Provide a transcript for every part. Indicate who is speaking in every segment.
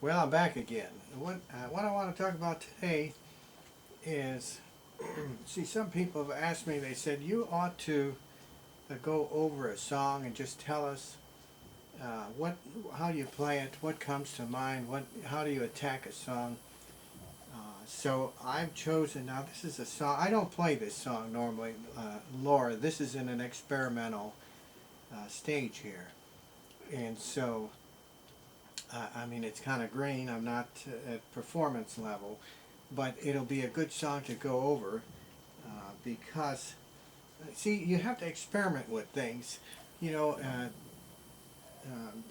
Speaker 1: Well, I'm back again. What I want to talk about today is, see, some people have asked me. They said you ought to go over a song and just tell us what, how you play it, what comes to mind, how do you attack a song. So I've chosen now. This is a song. I don't play this song normally, Laura. This is in an experimental stage here, and so I mean, it's kind of green. I'm not at performance level, but it'll be a good song to go over because, see, you have to experiment with things. You know,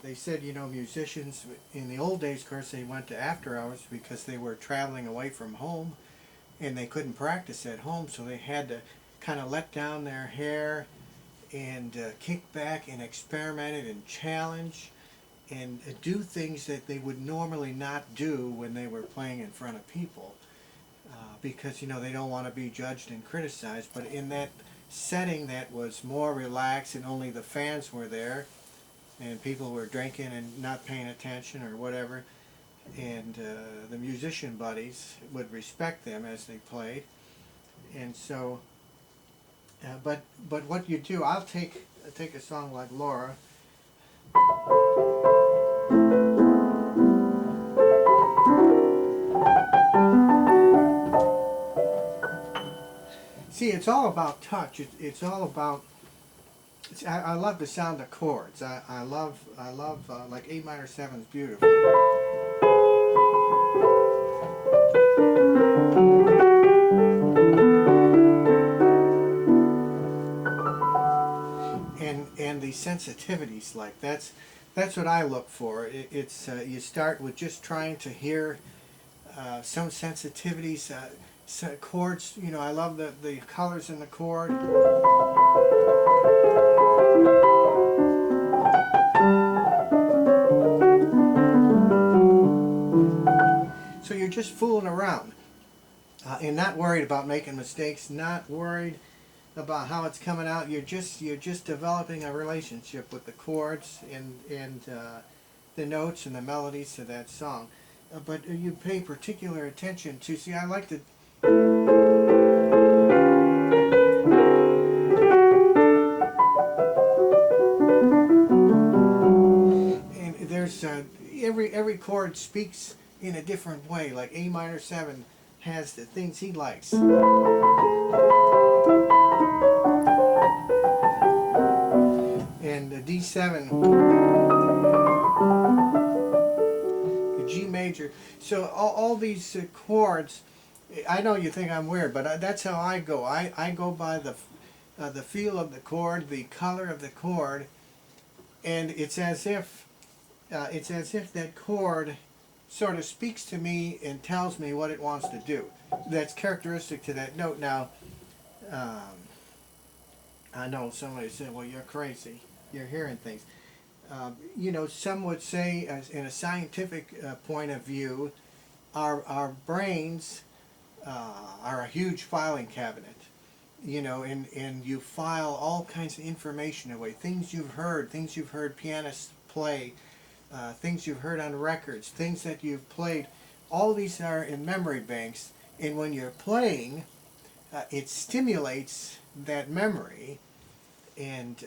Speaker 1: they said, musicians in the old days, of course, they went to after hours because they were traveling away from home and they couldn't practice at home, so they had to kind of let down their hair and kick back and experiment and challenge and do things that they would normally not do when they were playing in front of people because they don't want to be judged and criticized. But in that setting that was more relaxed and only the fans were there and people were drinking and not paying attention or whatever, and the musician buddies would respect them as they played. And so but what you do, I'll take a song like Laura. See, it's all about touch. It's all about. I love the sound of chords. I love like A minor 7 is beautiful. And the sensitivities, like that's what I look for. It's you start with just trying to hear some sensitivities. Chords, I love the colors in the chord. So you're just fooling around and not worried about making mistakes, not worried about how it's coming out. You're just developing a relationship with the chords and the notes and the melodies to that song. But you pay particular attention to. See, I like to. And there's every chord speaks in a different way. Like A minor 7 has the things he likes. And the D7, the G major. So all these chords, I know you think I'm weird, but that's how I go. I go by the feel of the chord, the color of the chord, and it's as if that chord sort of speaks to me and tells me what it wants to do. That's characteristic to that note. Now, I know somebody said, "Well, you're crazy. You're hearing things." Some would say, as in a scientific point of view, our brains are a huge filing cabinet. And you file all kinds of information away, things you've heard pianists play, things you've heard on records, things that you've played. All these are in memory banks, and when you're playing, it stimulates that memory, and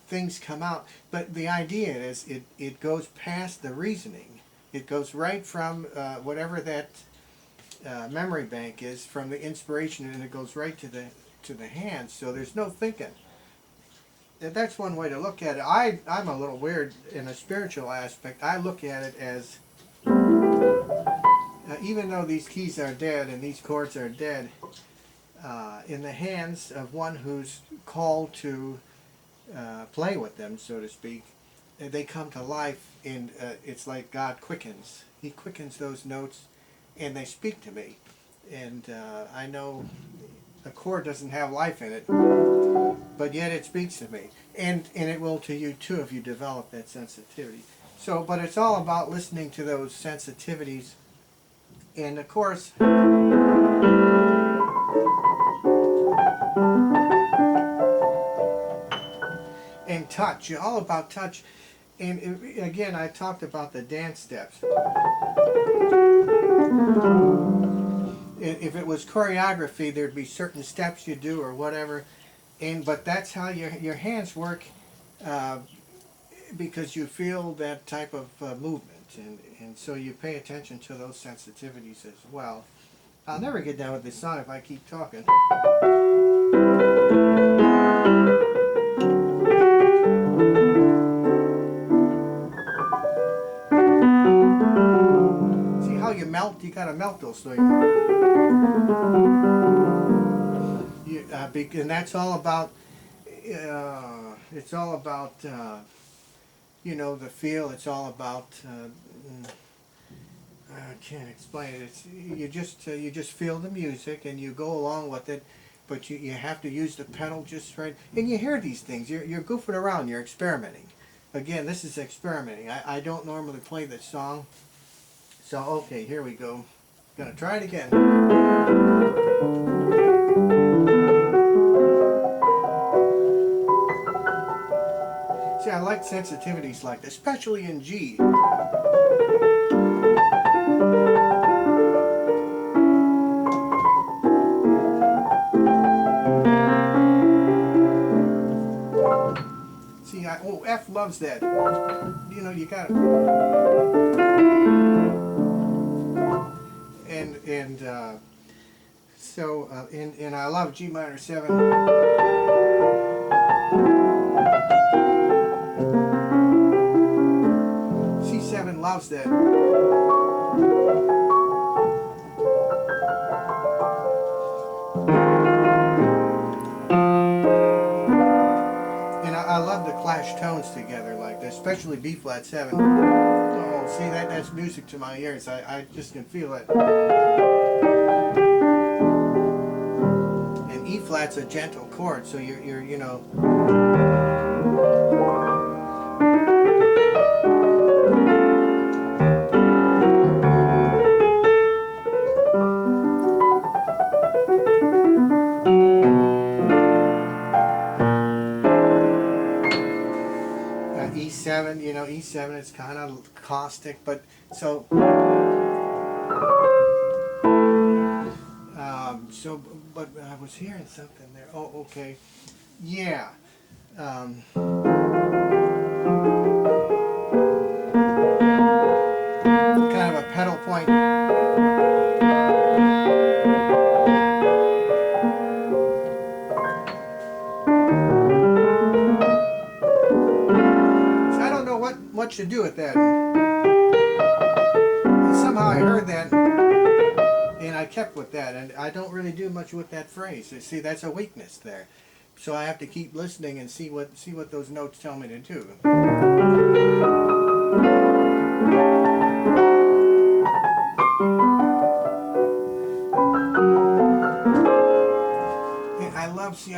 Speaker 1: things come out. But the idea is it goes past the reasoning. It goes right from whatever that memory bank is, from the inspiration, and it goes right to the hands. So there's no thinking. That's one way to look at it. I'm a little weird in a spiritual aspect. I look at it as even though these keys are dead and these chords are dead, in the hands of one who's called to play with them, so to speak, they come to life, and it's like God quickens. He quickens those notes, and they speak to me. And I know a chord doesn't have life in it, but yet it speaks to me. And it will to you too if you develop that sensitivity. So, but it's all about listening to those sensitivities. And of course, and touch, all about touch. again, I talked about the dance steps. If it was choreography, there'd be certain steps you do or whatever, but that's how your hands work, uh, because you feel that type of movement, and so you pay attention to those sensitivities as well. I'll never get done with this song if I keep talking. See how you melt? You gotta melt those things. And that's all about, it's all about, you know, the feel. It's all about, I can't explain it. It's, you just feel the music and you go along with it, but you have to use the pedal just right. And you hear these things. You're goofing around. You're experimenting. Again, this is experimenting. I don't normally play this song. So, okay, here we go. Gonna try it again. See, I like sensitivities like this, especially in G. See, oh, F loves that. You know, you got it. And I love G minor 7. C7 loves that. And I love the clash tones together like this, especially B flat 7. Oh, see, that's music to my ears. I just can feel it. And E flat's a gentle chord, so you're you know. E7, you know, E7 is kind of caustic, but so but I was hearing something there. Oh, okay, yeah. Kind of a pedal point. What to do with that. And somehow I heard that and I kept with that, and I don't really do much with that phrase. See, that's a weakness there. So I have to keep listening and see what those notes tell me to do. And I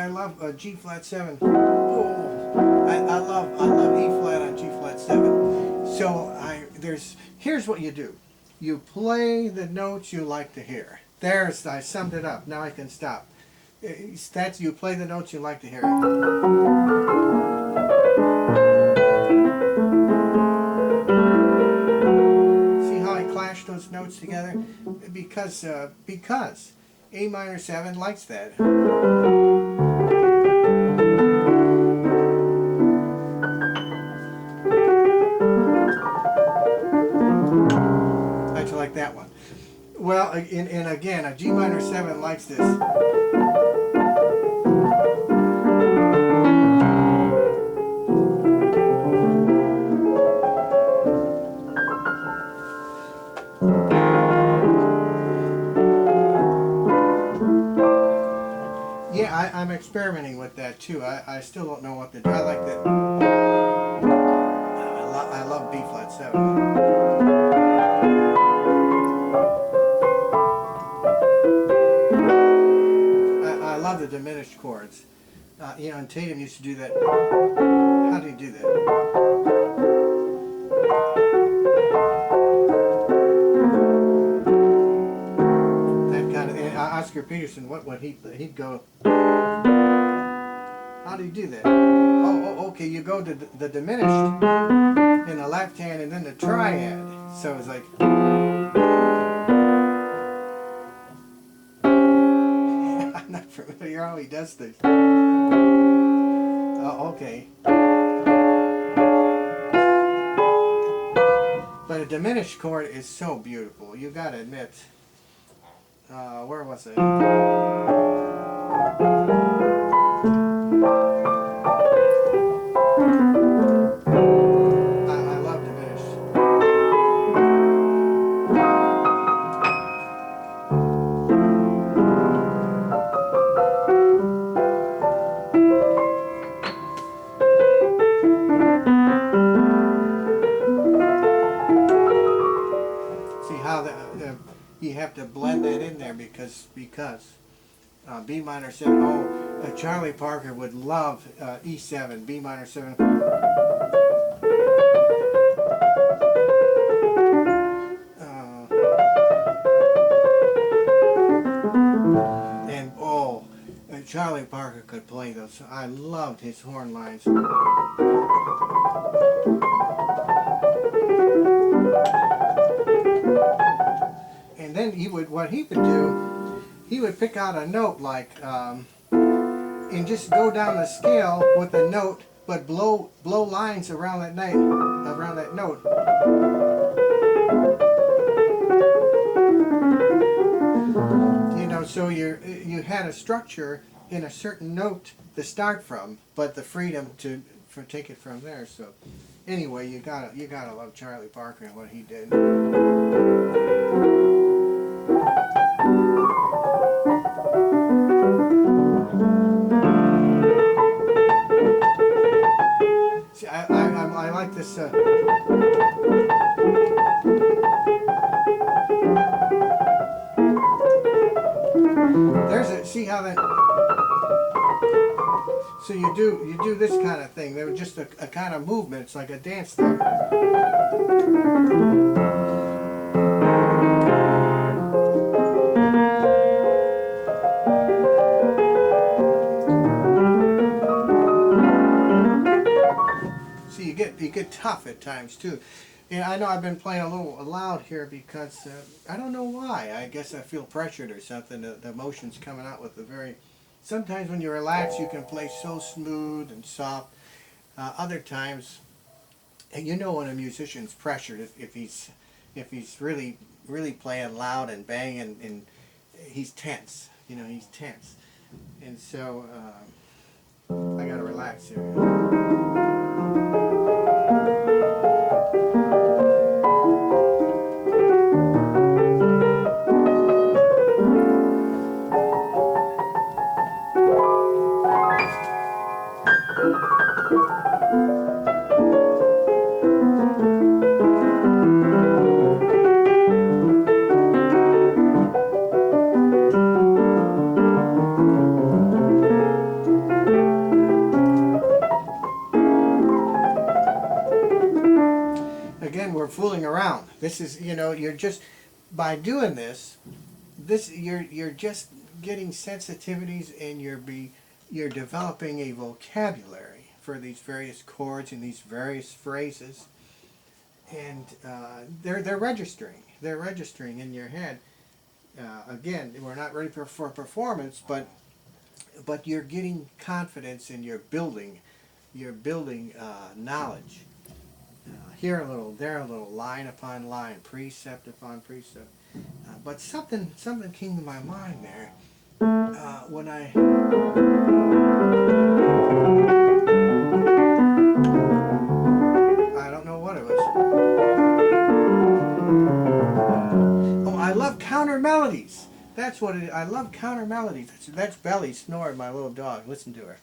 Speaker 1: love G flat 7. Oh, I love E flat on G flat 7. So here's what you do. You play the notes you like to hear. I summed it up. Now I can stop. You play the notes you like to hear. See how I clash those notes together? Because A minor 7 likes that. I like that one. Well, and again, a G minor 7 likes this. Yeah, I'm experimenting with that too. I still don't know what to do. I like that. I love B flat 7. I love the diminished chords. You know, and Tatum used to do that. How do you do that? That kind of. Oscar Peterson, what he'd go. How do you do that? Oh, okay. You go to the diminished. in the left hand, and then the triad. So it's like, I'm not familiar how he does this. Oh, okay. But a diminished chord is so beautiful. You gotta admit. Where was it? I love diminished. See how you have to blend that in there because B minor 7. Oh, Charlie Parker would love E7, B minor 7. And oh, Charlie Parker could play those. I loved his horn lines. And then what he would do, he would pick out a note like, and just go down the scale with the note, but blow lines around that note. You know, so you had a structure in a certain note to start from, but the freedom to take it from there. So anyway, you gotta love Charlie Parker and what he did. See, I like this. See how that. So you do this kind of thing. They were just a kind of movement. It's like a dance thing. See, you get tough at times too. And I know I've been playing a little loud here because I don't know why. I guess I feel pressured or something. The emotion's coming out with the very. Sometimes when you relax, you can play so smooth and soft. Other times, and you know when a musician's pressured if he's really playing loud and banging and he's tense. You know, he's tense, and so I gotta relax here. Again, we're fooling around. This is, you know, you're just by doing this you're just getting sensitivities, and you're developing a vocabulary for these various chords and these various phrases, and they're registering in your head. Again, we're not ready for performance, but you're getting confidence, and you're building knowledge. Here a little, there a little, line upon line, precept upon precept. But something came to my mind there when I. I don't know what it was. Oh, I love counter melodies. That's what it is. I love counter melodies. That's Belly snoring, my little dog. Listen to her.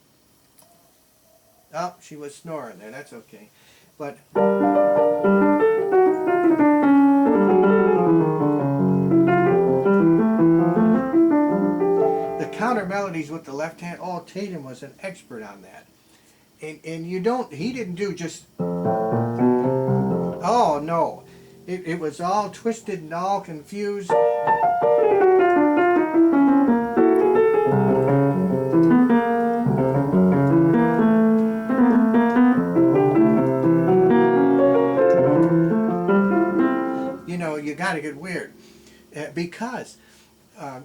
Speaker 1: Oh, she was snoring there. That's okay. But the counter melodies with the left hand, oh, Tatum was an expert on that. And he didn't do just, oh no. It was all twisted and all confused. got to get weird because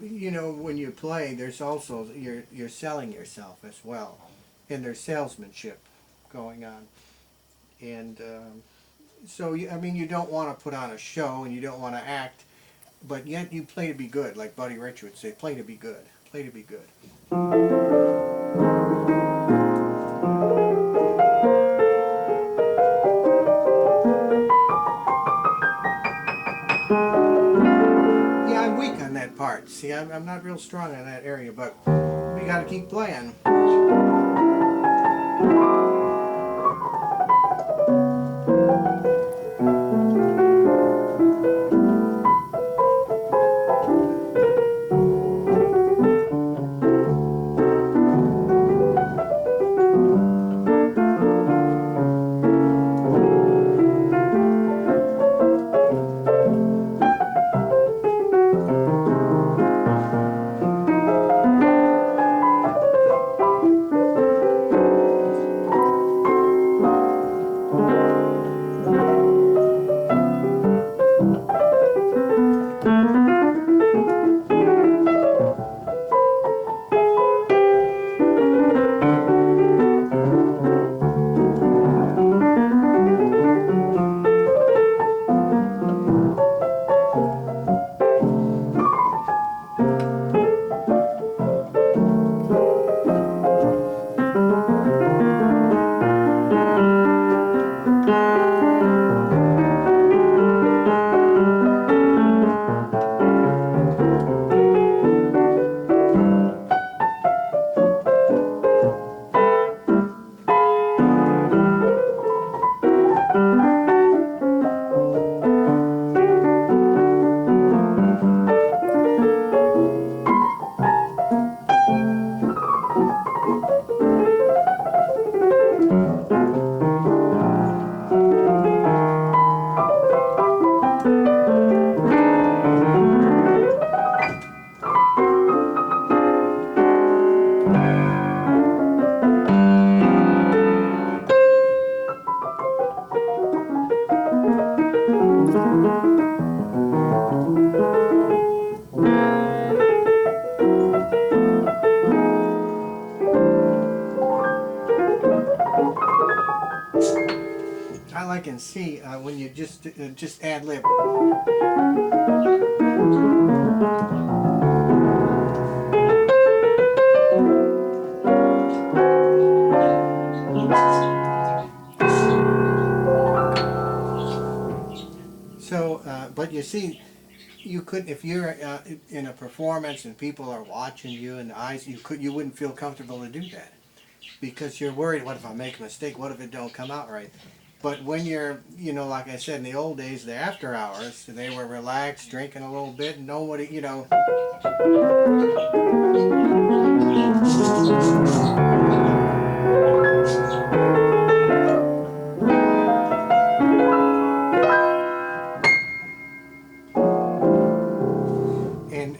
Speaker 1: you know, when you play, there's also you're selling yourself as well, and there's salesmanship going on, and so I mean, you don't want to put on a show and you don't want to act, but yet you play to be good, like Buddy Rich would say, play to be good, play to be good. Yeah, I'm weak on that part. See, I'm not real strong in that area, but we got to keep playing. I like in C when you just ad lib. So, but you see, you could, if you're in a performance and people are watching you in the eyes, you wouldn't feel comfortable to do that because you're worried. What if I make a mistake? What if it don't come out right? But when you're, you know, like I said, in the old days, the after hours, they were relaxed, drinking a little bit, and nobody, you know.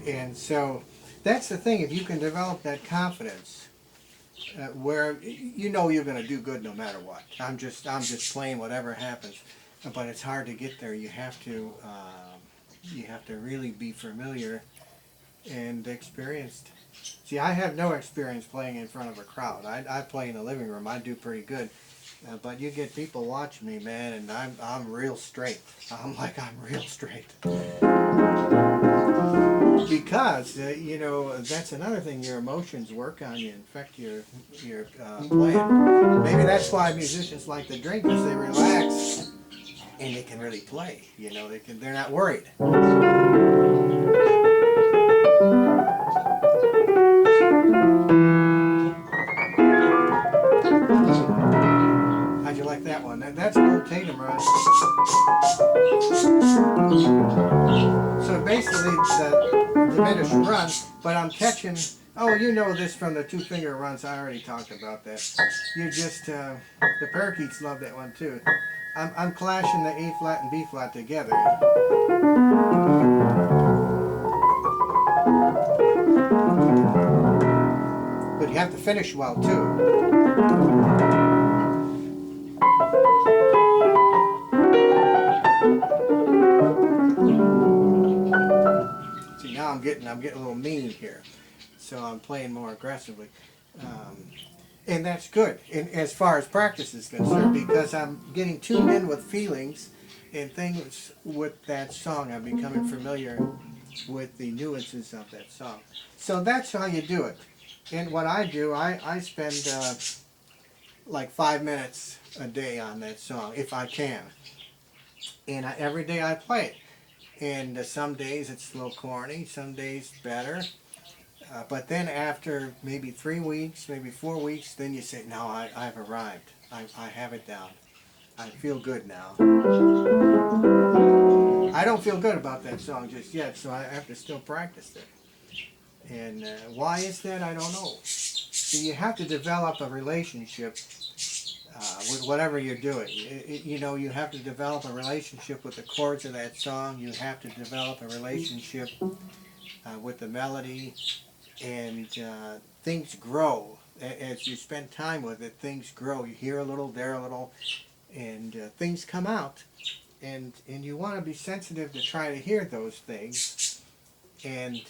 Speaker 1: And so that's the thing. If you can develop that confidence, where you know you're going to do good no matter what. I'm just playing whatever happens, but it's hard to get there. You have to really be familiar and experienced. See, I have no experience playing in front of a crowd. I play in the living room. I do pretty good, but you get people watching me, man, and I'm real straight. I'm real straight. Because you know, that's another thing. Your emotions work on you, affect your playing. Maybe that's why musicians like to drink, because they relax and they can really play. You know, they're not worried. How'd you like that one? That's an old Tatum run. So basically, the diminished run, but I'm catching. Oh, you know this from the two-finger runs. I already talked about that. You just the parakeets love that one too. I'm clashing the A flat and B flat together. But you have to finish well too. getting a little mean here, so I'm playing more aggressively, and that's good. And as far as practice is concerned, because I'm getting tuned in with feelings and things with that song. I'm becoming familiar with the nuances of that song. So that's how you do it. And what I do, I spend like 5 minutes a day on that song, if I can. And every day I play it. And some days it's a little corny, some days better. But then after maybe 3 weeks, maybe 4 weeks, then you say, no, I've arrived. I have it down. I feel good now. I don't feel good about that song just yet, so I have to still practice it. And why is that? I don't know. So you have to develop a relationship with whatever you're doing. You know, you have to develop a relationship with the chords of that song. You have to develop a relationship with the melody, and things grow. As you spend time with it, things grow. You hear a little, there a little, and things come out. And you want to be sensitive to try to hear those things. And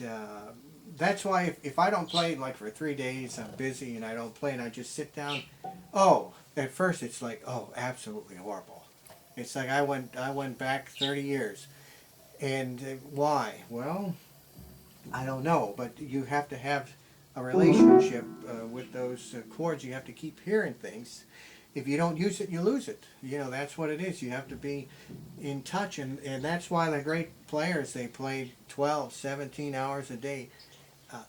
Speaker 1: that's why if I don't play, like for 3 days, I'm busy and I don't play and I just sit down, at first it's like, absolutely horrible. It's like I went back 30 years. And why? Well, I don't know, but you have to have a relationship with those chords. You have to keep hearing things. If you don't use it, you lose it. You know, that's what it is. You have to be in touch, and that's why the great players, they played 12, 17 hours a day.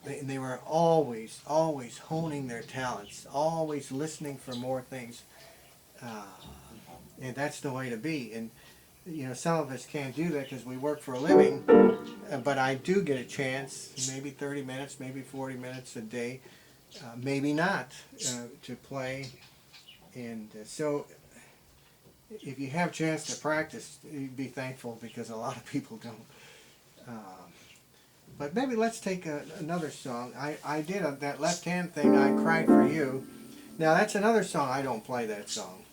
Speaker 1: They were always honing their talents, always listening for more things. And that's the way to be. And, you know, some of us can't do that because we work for a living, but I do get a chance, maybe 30 minutes, maybe 40 minutes a day, maybe not, to play. And so if you have a chance to practice, be thankful, because a lot of people don't. But maybe let's take another song. I did that left hand thing, I Cried for You. Now that's another song. I don't play that song.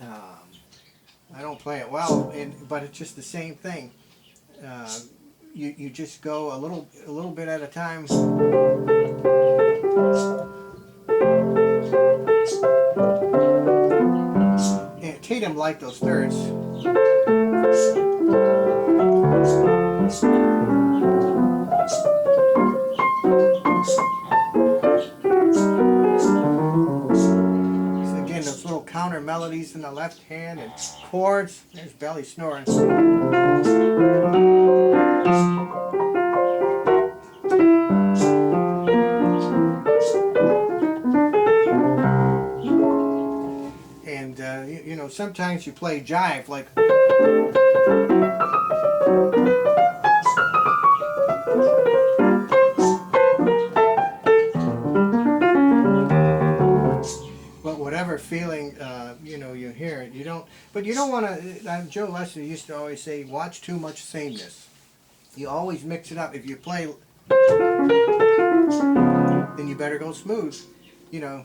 Speaker 1: I don't play it well, but it's just the same thing. You just go a little bit at a time. And Tatum liked those thirds. So again, those little counter melodies in the left hand and chords. There's Belly snoring. And you know, sometimes you play jive, like. But whatever feeling, you know, you hear it, you don't. But you don't want to. Joe Lester used to always say, "Watch too much sameness." You always mix it up. If you play, then you better go smooth. You know.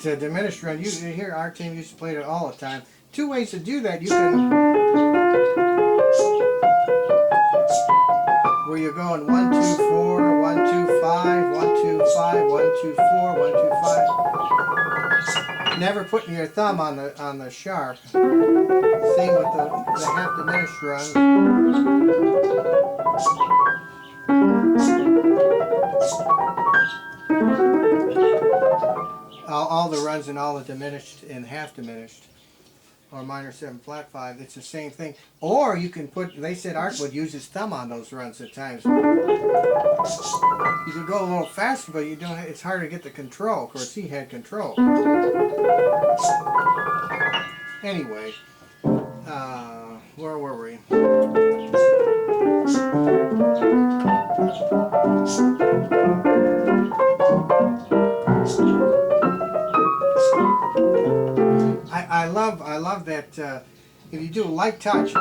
Speaker 1: That diminished run, you hear our team used to play it all the time. 2 ways to do that. You can, where you're going 1, 2, 4, 1, 2, 5, 1, 2, 5, 1, 2, 4, 1, 2, 5. Never putting your thumb on the sharp. Same with the half diminished run. All the runs and all the diminished and half diminished. or minor 7 flat 5. It's the same thing. Or you can put, they said Art would use his thumb on those runs at times. You could go a little faster, but you don't. It's hard to get the control. Of course, he had control. Anyway, where were we? I love that if you do a light touch.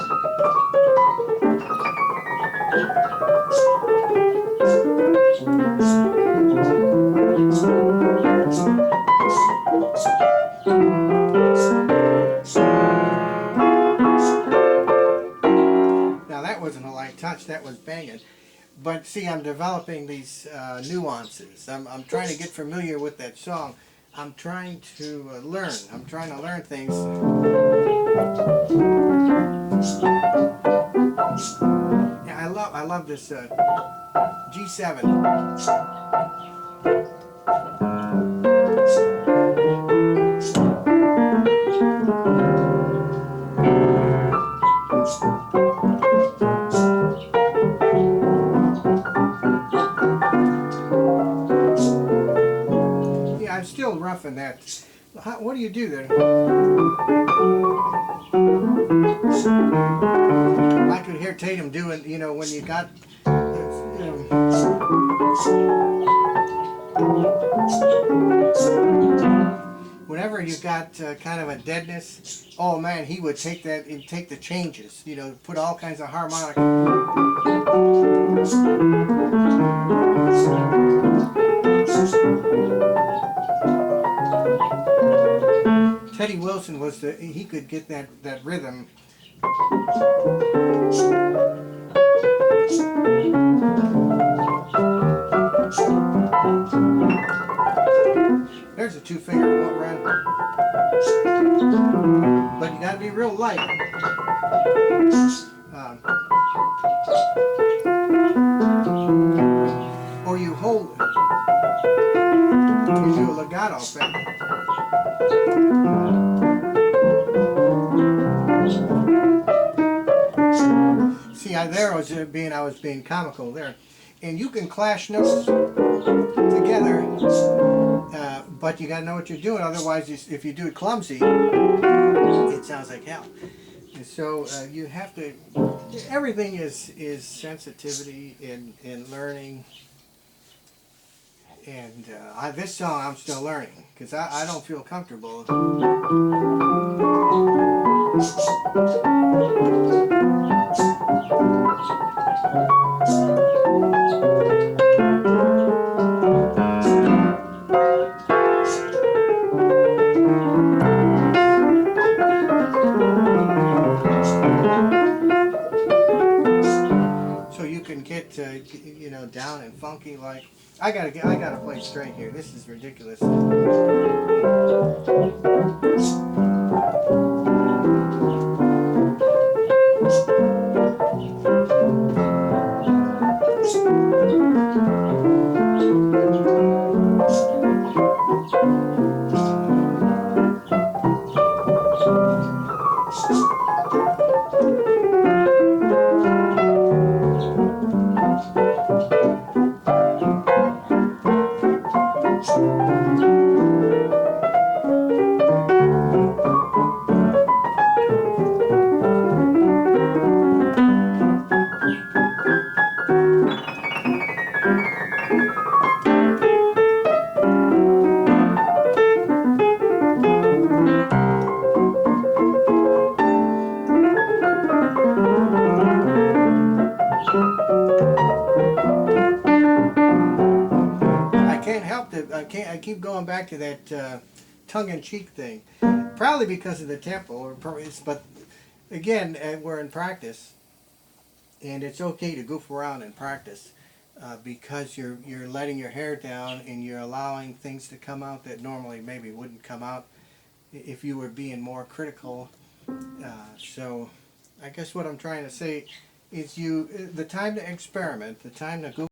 Speaker 1: Now that wasn't a light touch, that was banging. But see, I'm developing these nuances. I'm trying to get familiar with that song. I'm trying to learn. I'm trying to learn things. Yeah, I love this G7. I'm still roughing that. What do you do there? I could hear Tatum doing, you know, when you got, whenever you got kind of a deadness, oh man, he would take that and take the changes, you know, put all kinds of harmonic. Teddy Wilson was he could get that rhythm. There's a 2-finger run. But you gotta be real light. Or you hold it. You do a legato thing. See, I was being comical there, and you can clash notes together, but you got to know what you're doing. Otherwise, if you do it clumsy, it sounds like hell. And so you have to. Everything is sensitivity in learning. And this song I'm still learning because I don't feel comfortable. So you can get you know, down and funky like. I gotta play straight here. This is ridiculous. I keep going back to that tongue-in-cheek thing, probably because of the tempo. But again, we're in practice, and it's okay to goof around in practice because you're letting your hair down and you're allowing things to come out that normally maybe wouldn't come out if you were being more critical. So I guess what I'm trying to say is the time to experiment, the time to goof